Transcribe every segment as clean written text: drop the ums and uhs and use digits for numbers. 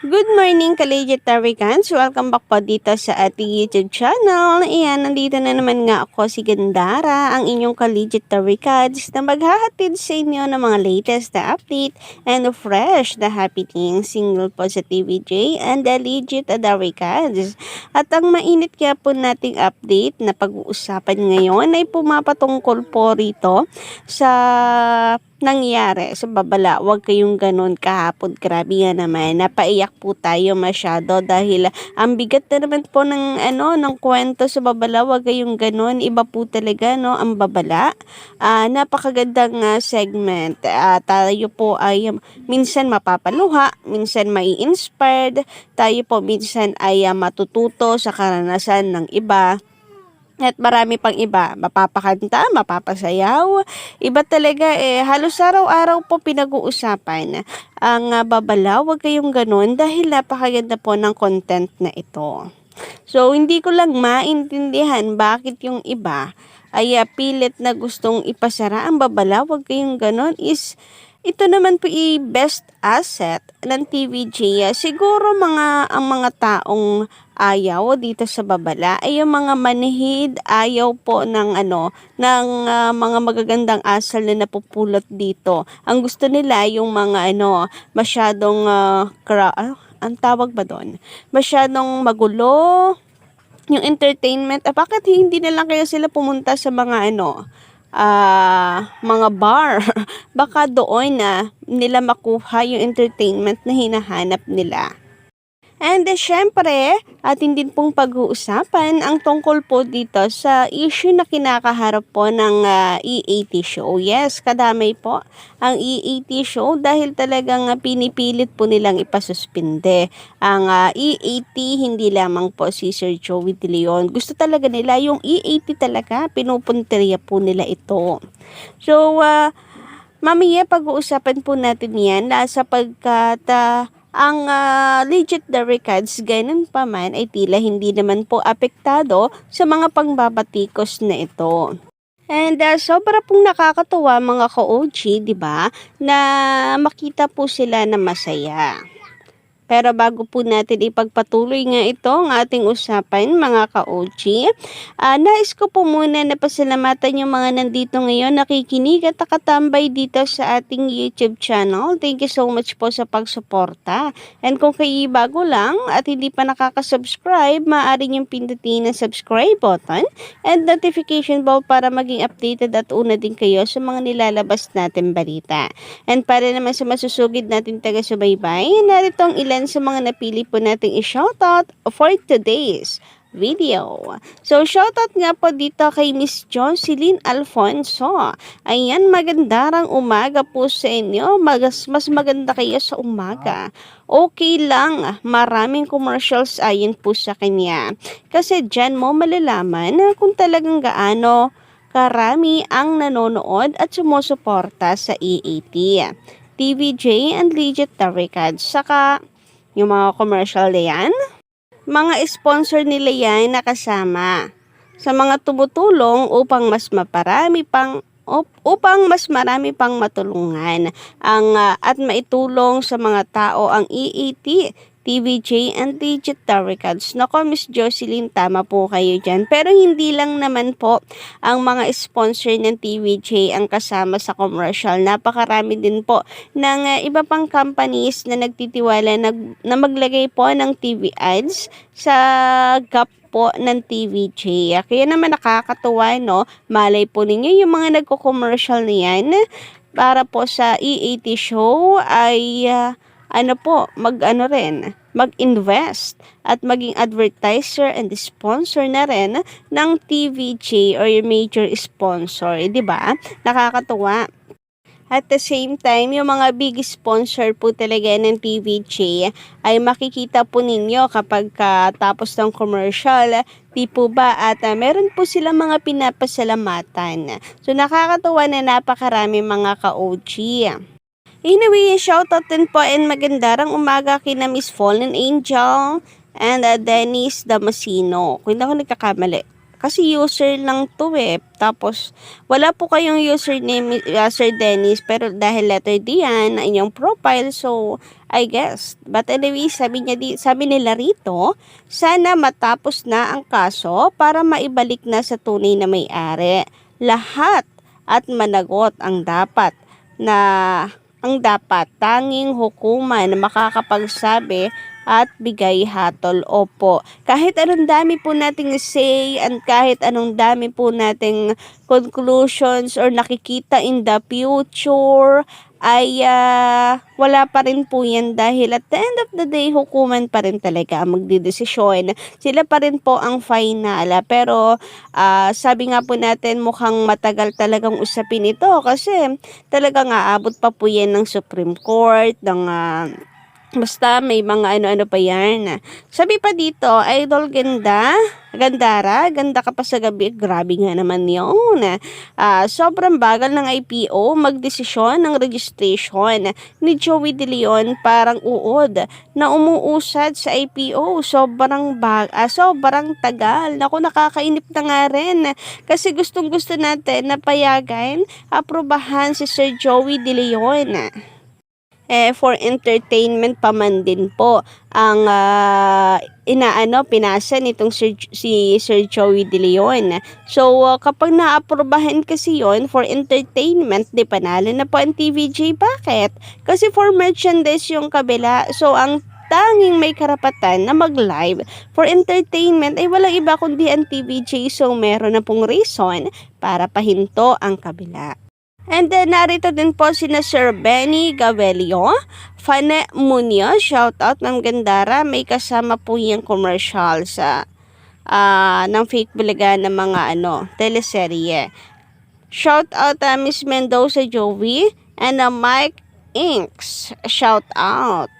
Good morning, Collegiate Taricans! Welcome back po dito sa ating YouTube channel. Ayan, nandito na naman nga ako si Gandara, ang inyong Collegiate Taricans na maghahatid sa inyo ng mga latest na update and fresh na happening single po sa TVJ and the Legit Taricans. At ang mainit kaya po nating update na pag-uusapan ngayon ay pumapatungkol po rito sa nangyari sa babala. Huwag kayong ganun kahapon. Grabe nga naman. Napaiyak po tayo masyado dahil ang bigat na naman po ng kwento sa babala. Huwag kayong ganun. Iba po talaga no ang babala. Napakagandang segment. Tayo po ay minsan mapapaluha, minsan mai-inspired. Tayo po minsan ay matututo sa karanasan ng iba. At marami pang iba, mapapakanta, mapapasayaw. Iba talaga halos araw-araw po pinag-uusapan ang babala. Huwag kayong ganun dahil napakaganda po ng content na ito. So, hindi ko lang maintindihan bakit yung iba ay pilit na gustong ipasara ang babala. Huwag kayong ganun is ito naman po i-best asset ng TVJ. Siguro ang mga taong ayaw dito sa babala ay yung mga manhid, ayaw po ng mga magagandang asal na napupulot dito. Ang gusto nila yung mga masyadong ang tawag ba doon? Masyadong magulo yung entertainment. Bakit hindi na lang kaya sila pumunta sa mga bar? Baka doon na nila makuha yung entertainment na hinahanap nila. And syempre, atin din pong pag-uusapan ang tungkol po dito sa issue na kinakaharap po ng E80 show. Yes, kadamay po ang E80 show dahil talagang pinipilit po nilang ipasuspinde. Ang E80, hindi lamang po si Sir Joey De Leon. Gusto talaga nila yung E80 talaga, pinupunteriya po nila ito. So, mamaya pag-uusapan po natin yan sapagkat ang Legit the Records, ganun pa man, ay tila hindi naman po apektado sa mga pangbabatikos na ito. And sobra pong nakakatuwa mga ka-OG, di ba, na makita po sila na masaya. Pero bago po natin ipagpatuloy nga ito ang ating usapan mga ka-OG, nais ko po muna na pasalamatan yung mga nandito ngayon nakikinig at nakatambay dito sa ating YouTube channel. Thank you so much po sa pagsuporta. And kung kayo bago lang at hindi pa nakaka-subscribe, maaari niyong pindutin ang subscribe button and notification bell para maging updated at una din kayo sa mga nilalabas natin balita. And para naman sa masusugid natin taga-subaybay, narito ang ilan sa mga napili po nating i-shoutout for today's video. So, shoutout nga po dito kay Miss Jocelyn Alfonso. Ayan, magandang umaga po sa inyo. Mas maganda kayo sa umaga. Okay lang, maraming commercials ayon po sa kanya. Kasi dyan mo malalaman kung talagang gaano karami ang nanonood at sumusuporta sa E80, TVJ and Legit Taricans. Saka yung mga commercial na yan, mga sponsor nila yan nakasama sa mga tumutulong upang mas marami pang matulungan at maitulong sa mga tao ang EAT, TVJ and Legit Taricans. Nako, Miss Jocelyn, tama po kayo dyan. Pero hindi lang naman po ang mga sponsor ng TVJ ang kasama sa commercial. Napakarami din po ng iba pang companies na nagtitiwala na maglagay po ng TV ads sa gap po ng TVJ. Kaya naman nakakatuwa, no? Malay po ninyo yung mga nagko-commercial na yan para po sa E80 show ay mag-invest at maging advertiser and sponsor na rin ng TVJ or yung major sponsor, di ba? Nakakatuwa. At the same time, yung mga big sponsor po talaga ng TVJ ay makikita po ninyo kapag tapos ng commercial, di po ba? At meron po silang mga pinapasalamatan. So nakakatuwa na napakarami mga ka-OG. Anyway, shoutout din po and magandang umaga kina Miss Fallen Angel and Dennis Damasino. Kung hindi ako nagkakamali. Kasi user lang to Tapos wala po kayong username, Sir Dennis, pero dahil letter D yan na inyong profile, so I guess. But anyway, sabi nila rito, sana matapos na ang kaso para maibalik na sa tunay na may-ari. Lahat at managot ang dapat tanging hukuman na makakapagsabi at bigay hatol. Opo, kahit anong dami po nating say and kahit anong dami po nating conclusions or nakikita in the future, ay wala pa rin po yan dahil at the end of the day, hukuman pa rin talaga ang magdidesisyon. Sila pa rin po ang final. Pero sabi nga po natin, mukhang matagal talagang usapin ito kasi talagang aabot pa po yan ng Supreme Court, ng basta may mga ano-ano pa yan. Sabi pa dito, Idol Gandara, ganda ka pa sa gabi. Grabe nga naman yun. Sobrang bagal ng IPO magdesisyon ng registration ni Joey De Leon, parang uod na umuusad sa IPO. Sobrang tagal. Naku, nakakainip na nga rin. Kasi gustong-gusto natin na payagan, aprobahan si Sir Joey De Leon. For entertainment pa man din po ang pinasa nitong si Sir Joey De Leon. So, kapag naaprobahan kasi yon for entertainment, di panalo na po ang TVJ. Bakit? Kasi for merchandise yung kabila. So, ang tanging may karapatan na mag-live for entertainment ay walang iba kundi ang TVJ. So, meron na pong reason para pahinto ang kabila. And then, narito din po sina Sir Benny Gavelio, Fane Munoz, shoutout ng Gandara, may kasama po yung commercial sa ng fake bulaga ng mga teleserye. Shoutout Miss Mendoza Joey and Mike Inks, shoutout.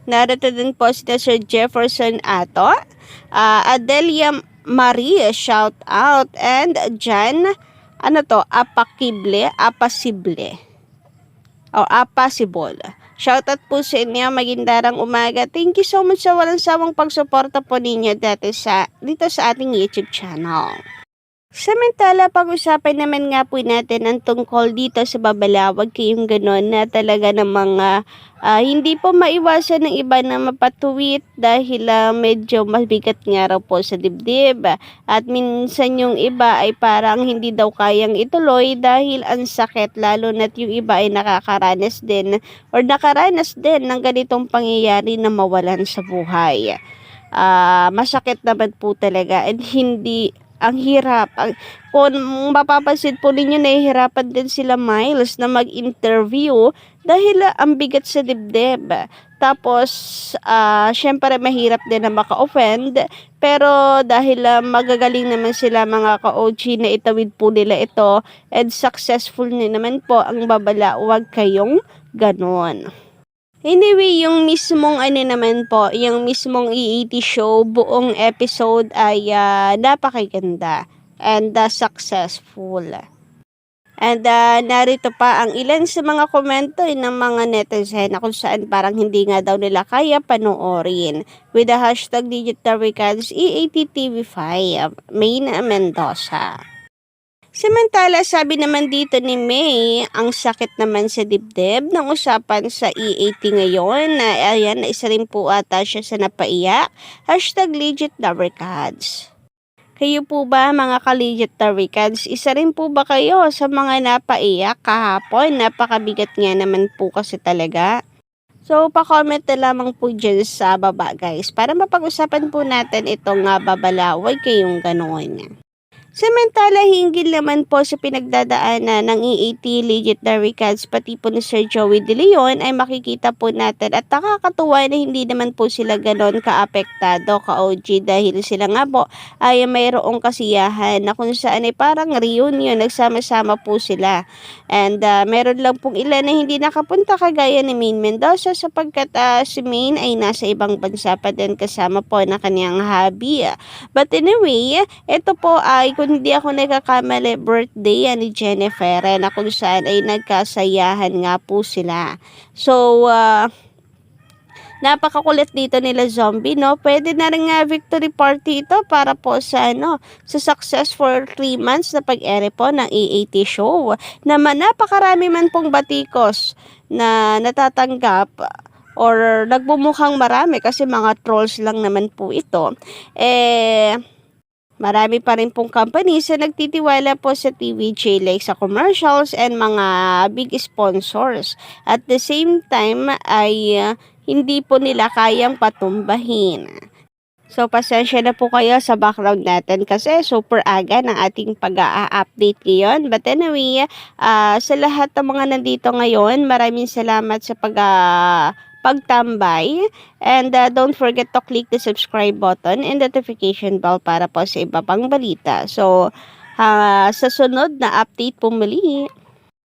Narito din po sina Sir Jefferson Ato, Adelia Marie, shoutout, and Jan apasible. Shoutout po sa inyo, magindarang umaga. Thank you so much sa walang sawang pagsuporta po ninyo dito sa ating YouTube channel. Samantala, pag-usapan naman nga po natin ang tungkol dito sa babalawag kayong ganon na talaga ng mga hindi po maiwasan ng iba na mapatuwit dahil medyo mabigat nga raw po sa dibdib. At minsan yung iba ay parang hindi daw kayang ituloy dahil ang sakit, lalo na't yung iba ay nakaranas din ng ganitong pangyayari na mawalan sa buhay. Masakit naman po talaga and hindi ang hirap. Kung mapapansin po ninyo, nahihirapan din sila Miles na mag-interview dahil ang bigat sa dibdib. Tapos, syempre mahirap din na maka-offend. Pero dahil magagaling naman sila mga ka-OG na itawid po nila ito and successful na naman po ang babala, huwag kayong ganon. Anyway, yung mismong yung mismong EAT show, buong episode ay napakaganda and successful. And narito pa ang ilan sa mga komento ng mga netizen na kung saan parang hindi nga daw nila kaya panoorin. With the hashtag DigitalRecads EAT TV5, Main Mendoza. Samantala, sabi naman dito ni May, ang sakit naman sa dibdib ng usapan sa EAT ngayon. Ayan, isa rin po ata siya sa napaiyak. Hashtag legit the recads. Kayo po ba mga ka-legit the recads? Isa rin po ba kayo sa mga napaiyak kahapon? Napakabigat nga naman po kasi talaga. So, pa-comment na lamang po dyan sa baba guys para mapag-usapan po natin itong babalaway kayong gano'n. Samantala, hinggil naman po sa pinagdadaanan ng EAT Legit the Recads pati po ni Sir Joey De Leon ay makikita po natin at nakakatuwa na hindi naman po sila ganon ka-apektado ka-OG dahil sila nga po ay mayroong kasiyahan na kung saan ay parang reunion, nagsama-sama po sila. And meron lang pong ilan na hindi nakapunta kagaya ni Main Mendoza sapagkat si Main ay nasa ibang bansa pa din kasama po na kanyang hobby. But anyway, ito po ay kung hindi ako nagkakamali, birthday ni Jennifer na kung saan ay nagkasayahan nga po sila. So, Napakakulit dito nila Zombie, no? Pwede na rin nga victory party ito para po sa sa success for 3 months na pag-ere po ng AAT show. Na napakarami man pong batikos na natatanggap or nagbumukhang marami kasi mga trolls lang naman po ito. Marami pa rin pong companies na nagtitiwala po sa TVJ like sa commercials and mga big sponsors. At the same time ay hindi po nila kayang patumbahin. So, pasensya na po kayo sa background natin kasi super aga ng ating pag-a-update ngayon. But anyway, sa lahat ng mga nandito ngayon, maraming salamat sa pagtambay. And don't forget to click the subscribe button and notification bell para po sa iba pang balita. So, sa sunod na update po muli.